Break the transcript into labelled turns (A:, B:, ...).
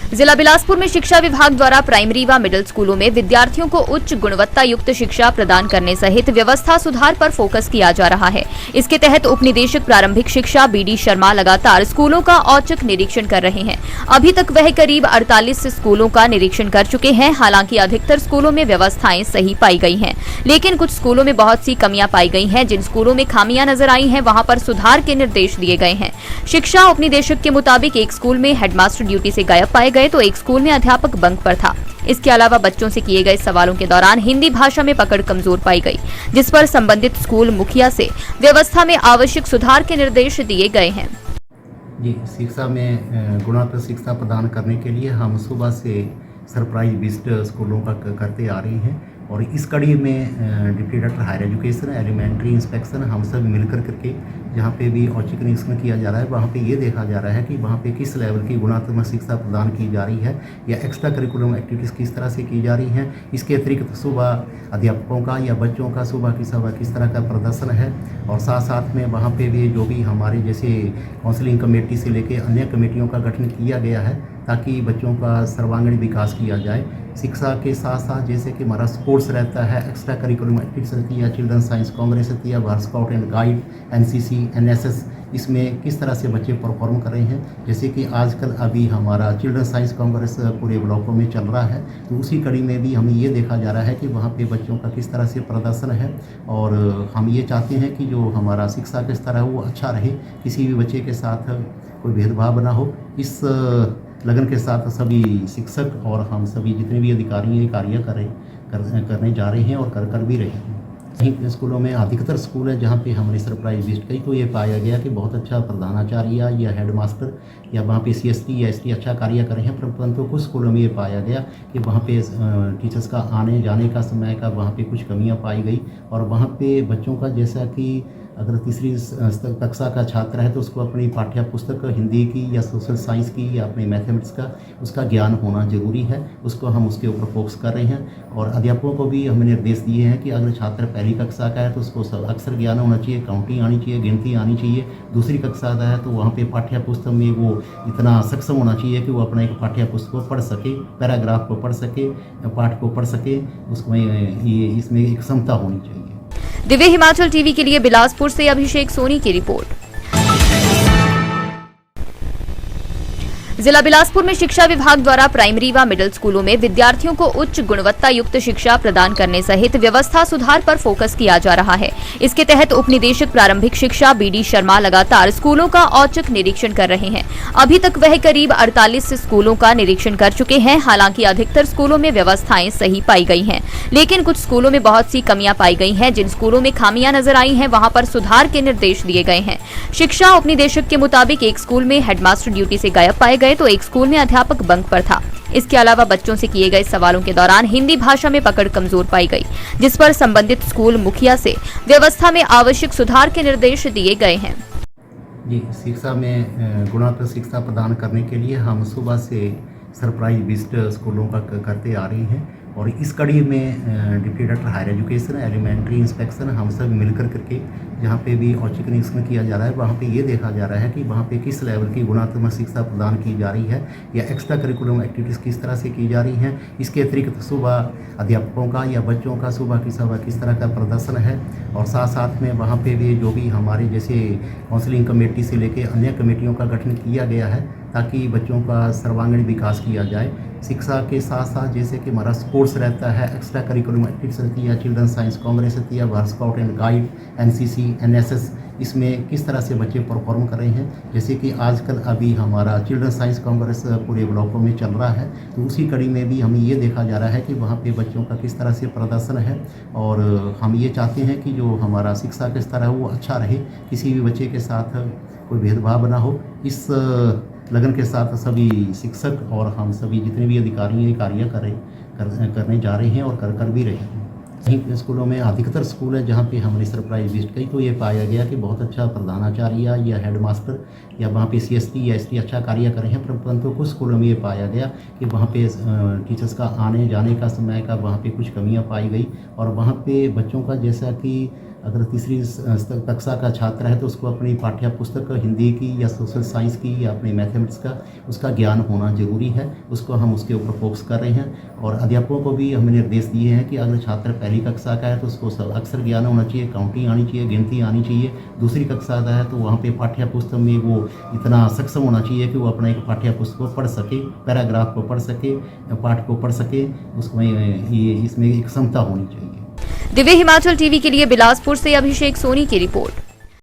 A: जिला बिलासपुर में शिक्षा विभाग द्वारा प्राइमरी व मिडिल स्कूलों में विद्यार्थियों को उच्च गुणवत्ता युक्त शिक्षा प्रदान करने सहित व्यवस्था सुधार पर फोकस किया जा रहा है। इसके तहत उप निदेशक प्रारंभिक शिक्षा बी.डी. शर्मा लगातार स्कूलों का औचक निरीक्षण कर रहे हैं। अभी तक वह करीब 48 स्कूलों का निरीक्षण कर चुके हैं। हालांकि अधिकतर स्कूलों में व्यवस्थाएं सही पाई गई हैं, लेकिन कुछ स्कूलों में बहुत सी कमियां पाई गई हैं। जिन स्कूलों में खामियां नजर आई हैं, वहां पर सुधार के निर्देश दिए गए हैं। शिक्षा उप निदेशक के मुताबिक एक स्कूल में हेडमास्टर ड्यूटी से गायब पाए गए तो एक स्कूल में अध्यापक बंक पर था। इसके अलावा बच्चों से किए गए सवालों के दौरान हिंदी भाषा में पकड़ कमजोर पाई गई, जिस पर संबंधित स्कूल मुखिया से व्यवस्था में आवश्यक सुधार के निर्देश दिए गए हैं।
B: जी, शिक्षा में गुणात्मक शिक्षा प्रदान करने के लिए हम सुबह से सरप्राइज विजिट स्कूलों का करते आ रहे हैं और इस कड़ी में deputy director higher education, elementary inspection हम सब मिलकर करके जहाँ पे भी औचक निरीक्षण किया जा रहा है, वहाँ पे ये देखा जा रहा है कि वहाँ पे किस लेवल की गुणात्मक शिक्षा प्रदान की जा रही है या एक्स्ट्रा करिकुलम एक्टिविटीज़ किस तरह से की जा रही हैं। इसके अतिरिक्त सुबह अध्यापकों का या बच्चों का सुबह किस तरह का प्रदर्शन है और साथ साथ में वहाँ पे भी जो भी हमारे जैसे काउंसलिंग कमेटी से लेके अन्य कमेटियों का गठन किया गया है ताकि बच्चों का सर्वांगीण विकास किया जाए। शिक्षा के साथ साथ जैसे कि हमारा स्पोर्ट्स रहता है, एक्स्ट्रा करिकुलम एक्टिविटीज रहती है, चिल्ड्रन साइंस कांग्रेस रहती है, Bharat scout and guide, NCC, NSS, इसमें किस तरह से बच्चे परफॉर्म कर रहे हैं। जैसे कि आजकल अभी हमारा चिल्ड्रन साइंस कांग्रेस पूरे ब्लॉकों में चल रहा है, तो उसी कड़ी में भी हमें ये देखा जा रहा है कि वहाँ पे बच्चों का किस तरह से प्रदर्शन है और हम ये चाहते हैं कि जो हमारा शिक्षा का स्तर है वो अच्छा रहे, किसी भी बच्चे के साथ कोई भेदभाव ना हो। इस लगन के साथ सभी शिक्षक और हम सभी जितने भी अधिकारी हैं कार्य करने जा रहे हैं और कर भी रहे हैं। कहीं स्कूलों में अधिकतर स्कूल है जहाँ पे हमने सरप्राइज विजिट की तो ये पाया गया कि बहुत अच्छा प्रधानाचार्य या हेडमास्टर या वहाँ पे सीएसटी या एसटी अच्छा कार्य कर रहे हैं, परंतु कुछ स्कूलों में ये पाया गया कि वहाँ पे टीचर्स का आने जाने का समय का वहाँ पे कुछ कमियाँ पाई गई और वहाँ पे बच्चों का जैसा कि अगर तीसरी कक्षा का छात्र है तो उसको अपनी पाठ्य पुस्तक हिंदी की या सोशल साइंस की या अपने मैथमेटिक्स का उसका ज्ञान होना ज़रूरी है। उसको हम उसके ऊपर फोकस कर रहे हैं और अध्यापकों को भी हमने निर्देश दिए हैं कि अगर छात्र पहली कक्षा का है तो उसको अक्षर ज्ञान होना चाहिए, काउंटिंग आनी चाहिए, गिनती आनी चाहिए। दूसरी कक्षा का है तो वहाँ पे पाठ्य पुस्तक में वो इतना सक्षम होना चाहिए कि वो अपना एक पाठ्य पुस्तक को पढ़ सके, पैराग्राफ को पढ़ सके, पाठ को पढ़ सके, उसमें इसमें एक क्षमता होनी चाहिए।
A: दिव्य हिमाचल टीवी के लिए बिलासपुर से अभिषेक सोनी की रिपोर्ट। जिला बिलासपुर में शिक्षा विभाग द्वारा प्राइमरी व मिडिल स्कूलों में विद्यार्थियों को उच्च गुणवत्ता युक्त शिक्षा प्रदान करने सहित व्यवस्था सुधार पर फोकस किया जा रहा है। इसके तहत उप निदेशक प्रारंभिक शिक्षा बी.डी. शर्मा लगातार स्कूलों का औचक निरीक्षण कर रहे हैं। अभी तक वह करीब 48 स्कूलों का निरीक्षण कर चुके हैं। हालांकि अधिकतर स्कूलों में व्यवस्थाएं सही पाई गई हैं, लेकिन कुछ स्कूलों में बहुत सी कमियां पाई गई हैं। जिन स्कूलों में खामियां नजर आई हैं, वहां पर सुधार के निर्देश दिए गए हैं। शिक्षा उप निदेशक के मुताबिक एक स्कूल में हेडमास्टर ड्यूटी से गायब पाए गए तो एक स्कूल में अध्यापक बंक पर था। इसके अलावा बच्चों से किए गए सवालों के दौरान हिंदी भाषा में पकड़ कमजोर पाई गई, जिस पर संबंधित स्कूल मुखिया से व्यवस्था में आवश्यक सुधार के निर्देश दिए गए हैं।
B: जी, शिक्षा में गुणात्मक शिक्षा प्रदान करने के लिए हम सुबह से सरप्राइज विजिट स्कूलों का करते आ रहे हैं और इस कड़ी में deputy director higher education, elementary inspection हम सब मिलकर करके जहाँ पे भी औचक निरीक्षण किया जा रहा है, वहाँ पे ये देखा जा रहा है कि वहाँ पे किस लेवल की गुणात्मक शिक्षा प्रदान की जा रही है या एक्स्ट्रा करिकुलम एक्टिविटीज़ किस तरह से की जा रही हैं। इसके अतिरिक्त सुबह अध्यापकों का या बच्चों का सुबह किस तरह का प्रदर्शन है और साथ साथ में वहाँ पे भी जो भी हमारे जैसे काउंसलिंग कमेटी से लेके अन्य कमेटियों का गठन किया गया है ताकि बच्चों का सर्वांगीण विकास किया जाए। शिक्षा के साथ साथ जैसे कि हमारा स्पोर्ट्स रहता है, एक्स्ट्रा करिकुलम एक्टिविटीज रहती है, चिल्ड्रन साइंस कांग्रेस रहती है, Bharat scout and guide, NCC, NSS, इसमें किस तरह से बच्चे परफॉर्म कर रहे हैं। जैसे कि आजकल अभी हमारा चिल्ड्रन साइंस कांग्रेस पूरे ब्लॉकों में चल रहा है, तो उसी कड़ी में भी हमें ये देखा जा रहा है कि वहाँ पे बच्चों का किस तरह से प्रदर्शन है और हम ये चाहते हैं कि जो हमारा शिक्षा का स्तर है वो अच्छा रहे, किसी भी बच्चे के साथ कोई भेदभाव ना हो। इस लगन के साथ सभी शिक्षक और हम सभी जितने भी अधिकारी हैं कार्य करने जा रहे हैं और कर भी रहे हैं। कहीं स्कूलों में अधिकतर स्कूल है जहाँ पे हमने सरप्राइज विजिट की तो ये पाया गया कि बहुत अच्छा प्रधानाचार्य या हेडमास्टर या वहाँ पे सीएसटी या एसटी अच्छा कार्य कर रहे हैं, परंतु कुछ स्कूलों में ये पाया गया कि वहाँ पे टीचर्स का आने जाने का समय का वहाँ पे कुछ कमियाँ पाई गई और वहाँ पे बच्चों का जैसा कि अगर तीसरी कक्षा का छात्र है तो उसको अपनी पाठ्य पुस्तक हिंदी की या सोशल साइंस की या अपने मैथमेटिक्स का उसका ज्ञान होना ज़रूरी है। उसको हम उसके ऊपर फोकस कर रहे हैं और अध्यापकों को भी हमने निर्देश दिए हैं कि अगर छात्र पहली कक्षा का है तो उसको सब अक्षर ज्ञान होना चाहिए, काउंटिंग आनी चाहिए, गिनती आनी चाहिए। दूसरी कक्षा का है तो वहाँ पे पाठ्य पुस्तक में वो इतना सक्षम होना चाहिए कि वो अपना एक पाठ्य पुस्तक को पढ़ सके, पैराग्राफ को पढ़ सके, पाठ को पढ़ सके। उसमें ये इसमें एक क्षमता होनी चाहिए।
A: दिव्य हिमाचल टीवी के लिए बिलासपुर से अभिषेक सोनी की रिपोर्ट।